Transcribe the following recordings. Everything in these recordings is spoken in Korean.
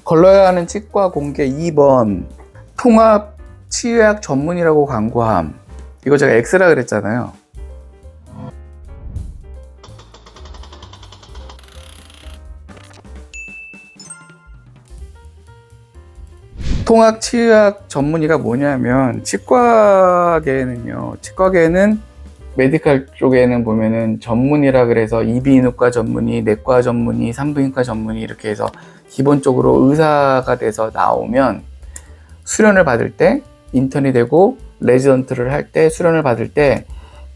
걸러야 하는 치과 공개 2번 통합 치유약 전문이라고 광고함. 이거 제가 X라 그랬잖아요. 통합 치유약 전문의가 뭐냐면 치과계에는 메디컬 쪽에는 보면은 전문의라 그래서 이비인후과 전문의, 내과 전문의, 산부인과 전문의 이렇게 해서 기본적으로 의사가 돼서 나오면 수련을 받을 때 인턴이 되고 레지던트를 할 때 수련을 받을 때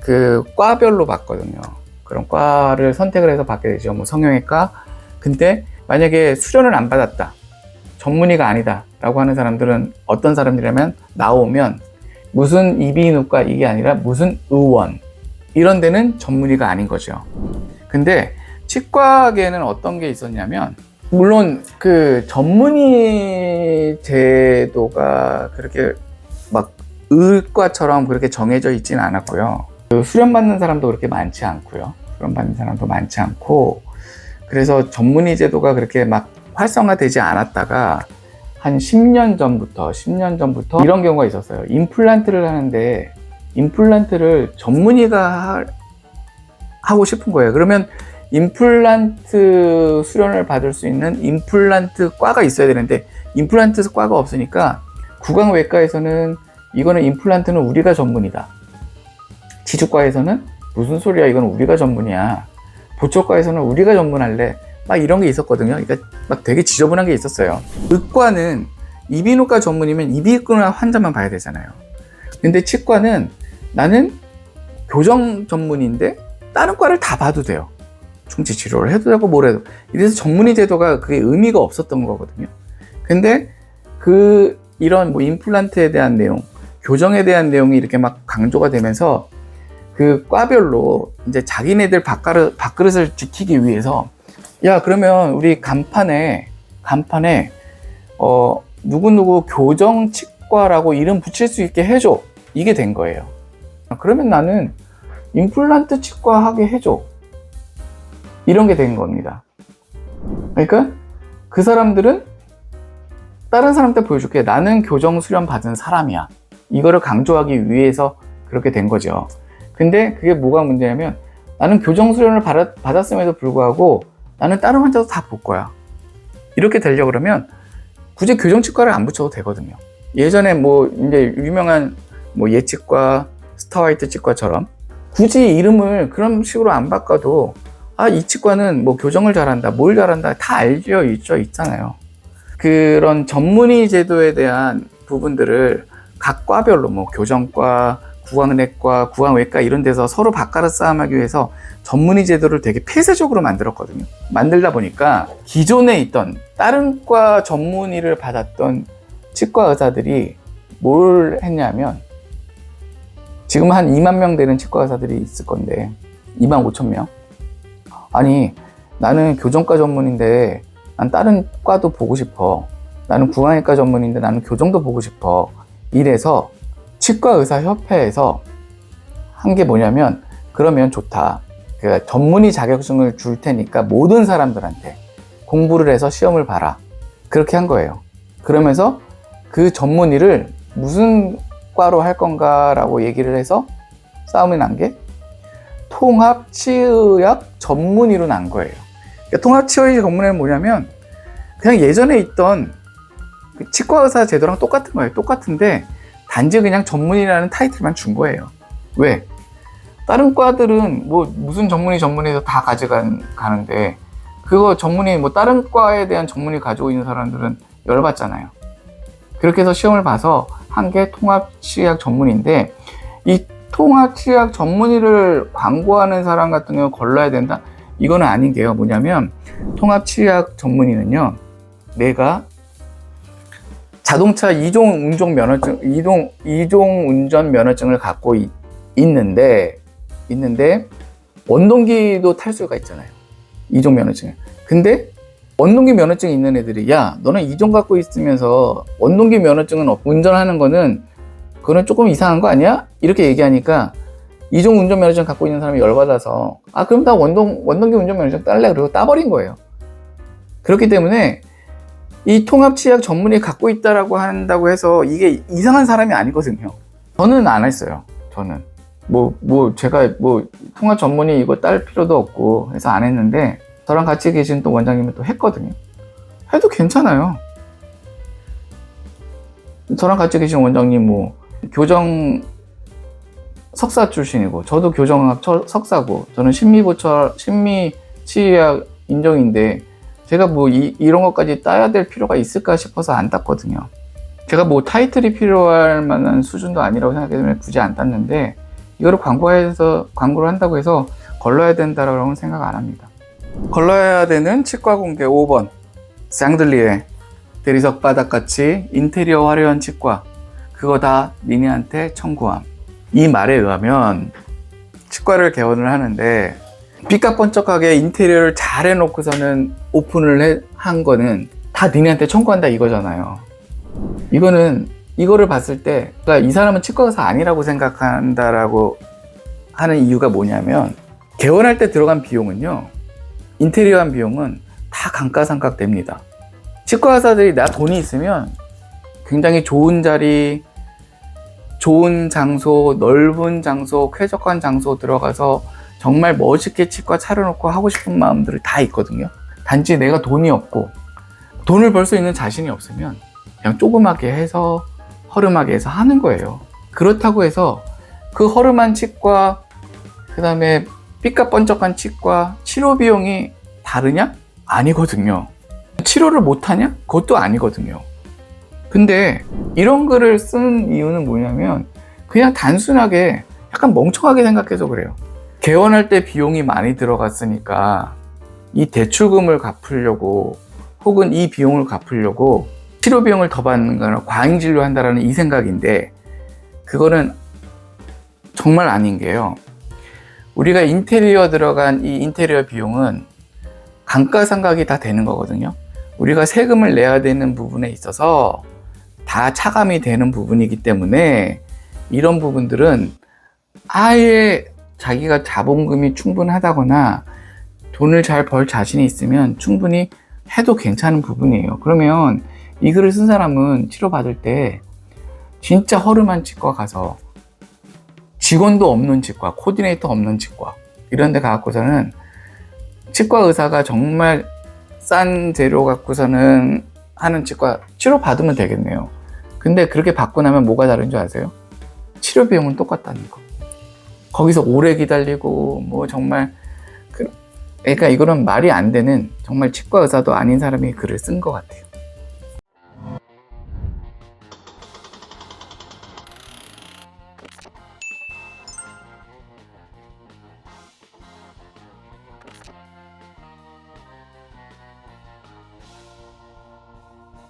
그 과별로 받거든요. 그런 과를 선택을 해서 받게 되죠. 뭐 성형외과. 근데 만약에 수련을 안 받았다, 전문의가 아니다 라고 하는 사람들은 어떤 사람들이냐면 나오면 무슨 이비인후과 이게 아니라 무슨 의원 이런 데는 전문의가 아닌 거죠. 근데 치과계에는 어떤 게 있었냐면 물론 그 전문의 제도가 그렇게 막 의과처럼 그렇게 정해져 있지는 않았고요. 그 수련받는 사람도 그렇게 많지 않고요. 수련받는 사람도 많지 않고 그래서 전문의 제도가 그렇게 막 활성화되지 않았다가 한 10년 전부터 이런 경우가 있었어요. 임플란트를 하는데 임플란트를 전문의가 하고 싶은 거예요. 그러면 임플란트 수련을 받을 수 있는 임플란트 과가 있어야 되는데 임플란트 과가 없으니까 구강외과에서는 이거는 임플란트는 우리가 전문이다. 지주과에서는 무슨 소리야, 이건 우리가 전문이야. 보초과에서는 우리가 전문할래. 막 이런 게 있었거든요. 그러니까 막 되게 지저분한 게 있었어요. 의과는 이비인후과 전문이면 이비인후과 환자만 봐야 되잖아요. 근데 치과는 나는 교정 전문인데 다른 과를 다 봐도 돼요. 충치 치료를 해도 되고 뭘 해도. 이래서 전문의 제도가 그게 의미가 없었던 거거든요. 근데 이런 뭐 임플란트에 대한 내용, 교정에 대한 내용이 이렇게 막 강조가 되면서 그 과별로 이제 자기네들 밥그릇을 지키기 위해서 야, 그러면 우리 간판에 누구누구 교정치과라고 이름 붙일 수 있게 해줘. 이게 된 거예요. 그러면 나는 임플란트 치과 하게 해줘. 이런 게 된 겁니다. 그러니까 그 사람들은 다른 사람한테 보여줄게. 나는 교정 수련 받은 사람이야. 이거를 강조하기 위해서 그렇게 된 거죠. 근데 그게 뭐가 문제냐면 나는 교정 수련을 받았음에도 불구하고 나는 다른 환자도 다 볼 거야. 이렇게 되려고 그러면 굳이 교정치과를 안 붙여도 되거든요. 예전에 뭐 이제 유명한 뭐 예치과, 스타화이트 치과처럼 굳이 이름을 그런 식으로 안 바꿔도 이 치과는 뭐 교정을 잘한다, 뭘 잘한다 다 알려 있잖아요. 그런 전문의 제도에 대한 부분들을 각 과별로 뭐 교정과, 구강내과, 구강외과 이런 데서 서로 밥그릇 싸움하기 위해서 전문의 제도를 되게 폐쇄적으로 만들었거든요. 만들다 보니까 기존에 있던 다른 과 전문의를 받았던 치과 의사들이 뭘 했냐면 지금 한 2만 명 되는 치과 의사들이 있을 건데 2만 5천 명? 아니, 나는 교정과 전문인데 난 다른 과도 보고 싶어. 나는 구강외과 전문인데 나는 교정도 보고 싶어. 이래서 치과의사협회에서 한 게 뭐냐면 그러면 좋다. 그러니까 전문의 자격증을 줄 테니까 모든 사람들한테 공부를 해서 시험을 봐라. 그렇게 한 거예요. 그러면서 그 전문의를 무슨 과로 할 건가라고 얘기를 해서 싸움이 난 게 통합치의학 전문의로 난 거예요. 그러니까 통합치의학 전문의는 뭐냐면 그냥 예전에 있던 치과의사 제도랑 똑같은 거예요. 똑같은데 단지 그냥 전문의라는 타이틀만 준 거예요. 왜? 다른 과들은 뭐 무슨 전문의에서 다 가져가는데 그거 전문의 뭐 다른 과에 대한 전문의 가지고 있는 사람들은 열받잖아요. 그렇게 해서 시험을 봐서 한 게 통합치의학 전문의인데 이 통합치의학 전문의를 광고하는 사람 같은 경우 걸러야 된다? 이거는 아닌 게요. 뭐냐면 통합치의학 전문의는요, 내가 자동차 이종 운전 면허증을 갖고 있는데 원동기도 탈 수가 있잖아요. 이종 면허증. 근데 원동기 면허증이 있는 애들이 야, 너는 이종 갖고 있으면서 원동기 면허증은 운전하는 거는 그거는 조금 이상한 거 아니야? 이렇게 얘기하니까 이종 운전 면허증 갖고 있는 사람이 열받아서 그럼 다 원동기 운전 면허증 딸래? 그리고 따버린 거예요. 그렇기 때문에 이 통합치약 전문의 갖고 있다라고 한다고 해서 이게 이상한 사람이 아니거든요. 저는 안 했어요. 저는 제가 통합 전문의 이거 딸 필요도 없고 해서 안 했는데, 저랑 같이 계신 또 원장님은 또 했거든요. 해도 괜찮아요. 저랑 같이 계신 원장님 교정 석사 출신이고, 저도 교정학 석사고, 저는 심리치약 인정인데 제가 이런 것까지 따야 될 필요가 있을까 싶어서 안 땄거든요. 제가 타이틀이 필요할 만한 수준도 아니라고 생각하기 때문에 굳이 안 땄는데, 이거를 광고를 한다고 해서 걸러야 된다라고는 생각 안 합니다. 걸러야 되는 치과 공개 5번. 쌍들리에 대리석 바닥같이 인테리어 화려한 치과, 그거 다 니네한테 청구함. 이 말에 의하면 치과를 개원을 하는데 삐까뻔쩍하게 인테리어를 잘 해놓고서는 오픈을 한 거는 다 니네한테 청구한다 이거잖아요. 이거를 봤을 때, 그러니까 이 사람은 치과 의사 아니라고 생각한다라고 하는 이유가 뭐냐면, 개원할 때 들어간 비용은요, 인테리어한 비용은 다 감가상각 됩니다. 치과 의사들이 나 돈이 있으면 굉장히 좋은 자리, 좋은 장소, 넓은 장소, 쾌적한 장소 들어가서 정말 멋있게 치과 차려놓고 하고 싶은 마음들이 다 있거든요. 단지 내가 돈이 없고 돈을 벌 수 있는 자신이 없으면 그냥 조그맣게 해서 허름하게 해서 하는 거예요. 그렇다고 해서 그 허름한 치과, 그 다음에 삐까뻔쩍한 치과 치료 비용이 다르냐? 아니거든요. 치료를 못하냐? 그것도 아니거든요. 근데 이런 글을 쓴 이유는 뭐냐면, 그냥 단순하게 약간 멍청하게 생각해서 그래요. 개원할 때 비용이 많이 들어갔으니까 이 대출금을 갚으려고, 혹은 이 비용을 갚으려고 치료 비용을 더 받는 거나 과잉진료 한다라는 이 생각인데, 그거는 정말 아닌 게요. 우리가 인테리어 들어간 이 인테리어 비용은 감가상각이 다 되는 거거든요. 우리가 세금을 내야 되는 부분에 있어서 다 차감이 되는 부분이기 때문에, 이런 부분들은 아예 자기가 자본금이 충분하다거나 돈을 잘 벌 자신이 있으면 충분히 해도 괜찮은 부분이에요. 그러면 이 글을 쓴 사람은 치료받을 때 진짜 허름한 치과 가서, 직원도 없는 치과, 코디네이터 없는 치과, 이런 데 가갖고서는 치과 의사가 정말 싼 재료 갖고서는 하는 치과 치료받으면 되겠네요. 근데 그렇게 받고 나면 뭐가 다른 줄 아세요? 치료 비용은 똑같다는 거. 거기서 오래 기다리고 정말 그러니까 이거는 말이 안 되는, 정말 치과 의사도 아닌 사람이 글을 쓴 것 같아요.